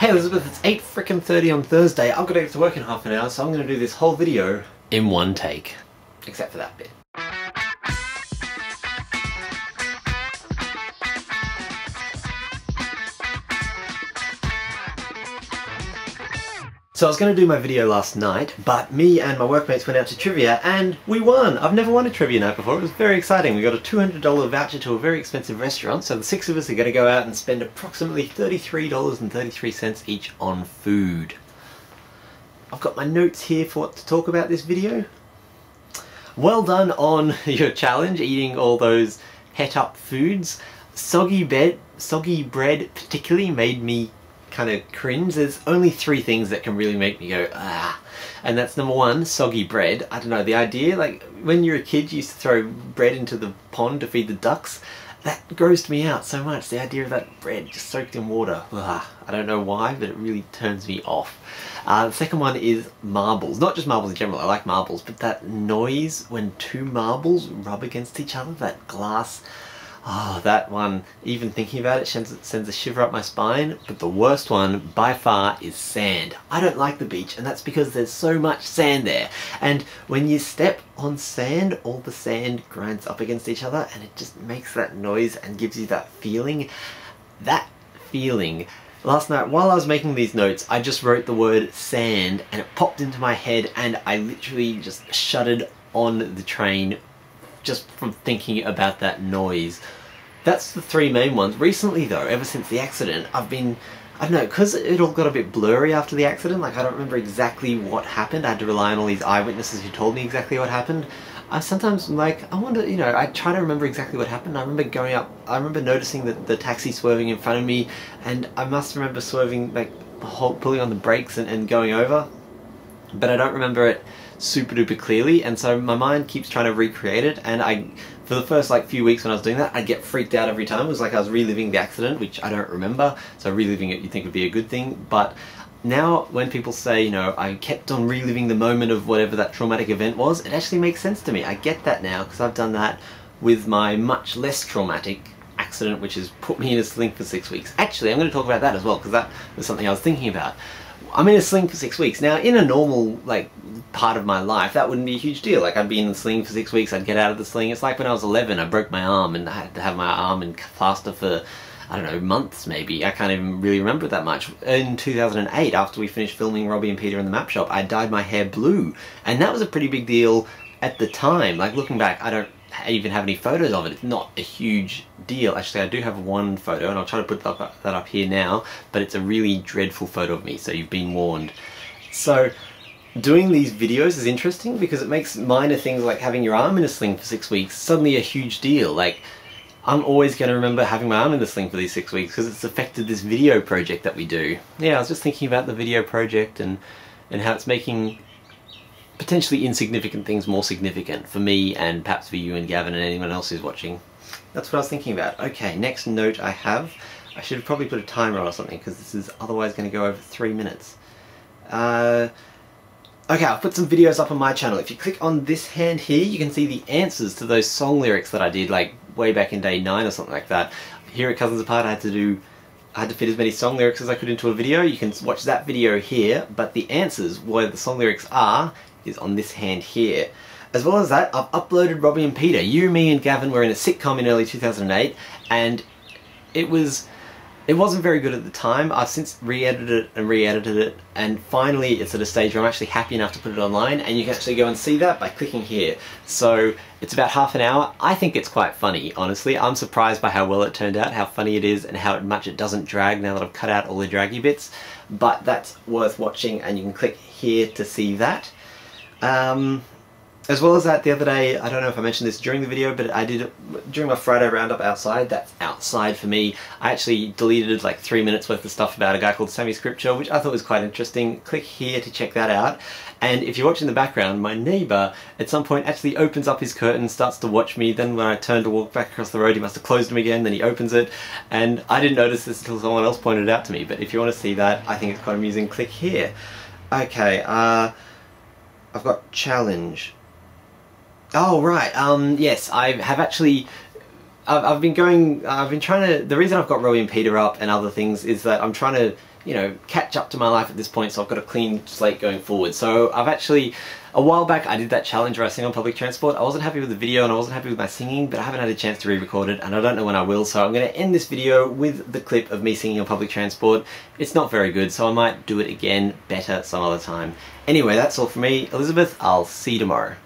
Hey Elizabeth, it's 8:30 on Thursday. I've got to get to work in half an hour, so I'm going to do this whole video in one take. Except for that bit. So I was going to do my video last night, but me and my workmates went out to trivia and we won! I've never won a trivia night before. It was very exciting. We got a $200 voucher to a very expensive restaurant, so the six of us are going to go out and spend approximately $33.33 each on food. I've got my notes here for what to talk about this video. Well done on your challenge, eating all those het-up foods. Soggy bread particularly made me kind of cringe. There's only three things that can really make me go ah, and that's number one, soggy bread. I don't know, the idea, like when you're a kid you used to throw bread into the pond to feed the ducks. That grossed me out so much, the idea of that bread just soaked in water. Ugh, I don't know why, but it really turns me off. The second one is marbles. Not just marbles in general, I like marbles, but that noise when two marbles rub against each other, that glass. Oh, that one, even thinking about it sends a shiver up my spine. But the worst one, by far, is sand. I don't like the beach, and that's because there's so much sand there. And when you step on sand, all the sand grinds up against each other, and it just makes that noise and gives you that feeling. That feeling. Last night, while I was making these notes, I just wrote the word sand, and it popped into my head, and I literally just shuddered on the train just from thinking about that noise. That's the three main ones. Recently though, ever since the accident, I've been, I don't know, because it all got a bit blurry after the accident, like I don't remember exactly what happened. I had to rely on all these eyewitnesses who told me exactly what happened. I sometimes like, I wonder, you know, I try to remember exactly what happened. I remember going up, I remember noticing that the taxi swerving in front of me, and I must remember swerving, like pulling on the brakes and going over, but I don't remember it super duper clearly, and so my mind keeps trying to recreate it, and for the first like few weeks when I was doing that, I'd get freaked out every time. It was like I was reliving the accident, which I don't remember, so reliving it you'd think would be a good thing. But now when people say, you know, I kept on reliving the moment of whatever that traumatic event was, it actually makes sense to me. I get that now, because I've done that with my much less traumatic accident, which has put me in a sling for 6 weeks. Actually, I'm going to talk about that as well, because that was something I was thinking about. I'm in a sling for 6 weeks. Now, in a normal, like, part of my life, that wouldn't be a huge deal. Like, I'd be in the sling for 6 weeks, I'd get out of the sling. It's like when I was 11, I broke my arm and I had to have my arm in plaster for, I don't know, months maybe. I can't even really remember it that much. In 2008, after we finished filming Robbie and Peter in the Map Shop, I dyed my hair blue. And that was a pretty big deal at the time. Like, looking back, I don't even have any photos of it. It's not a huge deal. Actually, I do have one photo, and I'll try to put that up here now, but it's a really dreadful photo of me, so you've been warned. So doing these videos is interesting because it makes minor things like having your arm in a sling for 6 weeks suddenly a huge deal. Like, I'm always going to remember having my arm in the sling for these 6 weeks because it's affected this video project that we do. Yeah, I was just thinking about the video project and how it's making potentially insignificant things more significant for me and perhaps for you and Gavin and anyone else who's watching. That's what I was thinking about. Okay, next note I have. I should have probably put a timer on or something because this is otherwise going to go over 3 minutes. Okay, I'll put some videos up on my channel. If you click on this hand here, you can see the answers to those song lyrics that I did like way back in day 9 or something like that. Here at Cousins Apart, I had to fit as many song lyrics as I could into a video. You can watch that video here, but the answers, where the song lyrics are, is on this hand here. As well as that, I've uploaded Robbie and Peter. You, me and Gavin were in a sitcom in early 2008, and it wasn't very good at the time. I've since re-edited it, and finally it's at a stage where I'm actually happy enough to put it online, and you can actually go and see that by clicking here. So it's about half an hour. I think it's quite funny, honestly. I'm surprised by how well it turned out, how funny it is, and how much it doesn't drag now that I've cut out all the draggy bits. But that's worth watching, and you can click here to see that. As well as that, the other day, I don't know if I mentioned this during the video, but I did it during my Friday roundup outside. That's outside for me. I actually deleted like 3 minutes worth of stuff about a guy called Sammy Scripture, which I thought was quite interesting. Click here to check that out. And if you watch in the background, my neighbour at some point actually opens up his curtain, starts to watch me. Then when I turn to walk back across the road, he must have closed them again, then he opens it. And I didn't notice this until someone else pointed it out to me. But if you want to see that, I think it's quite amusing. Click here. Okay, I've got challenge. Oh right, yes, I have actually, I've been trying to, the reason I've got Robbie and Peter up and other things is that I'm trying to you know, catch up to my life at this point, so I've got a clean slate going forward. So I've actually, a while back I did that challenge where I sing on public transport. I wasn't happy with the video and I wasn't happy with my singing, but I haven't had a chance to re-record it and I don't know when I will, so I'm going to end this video with the clip of me singing on public transport. It's not very good, so I might do it again better some other time. Anyway, that's all from me. Elizabeth, I'll see you tomorrow.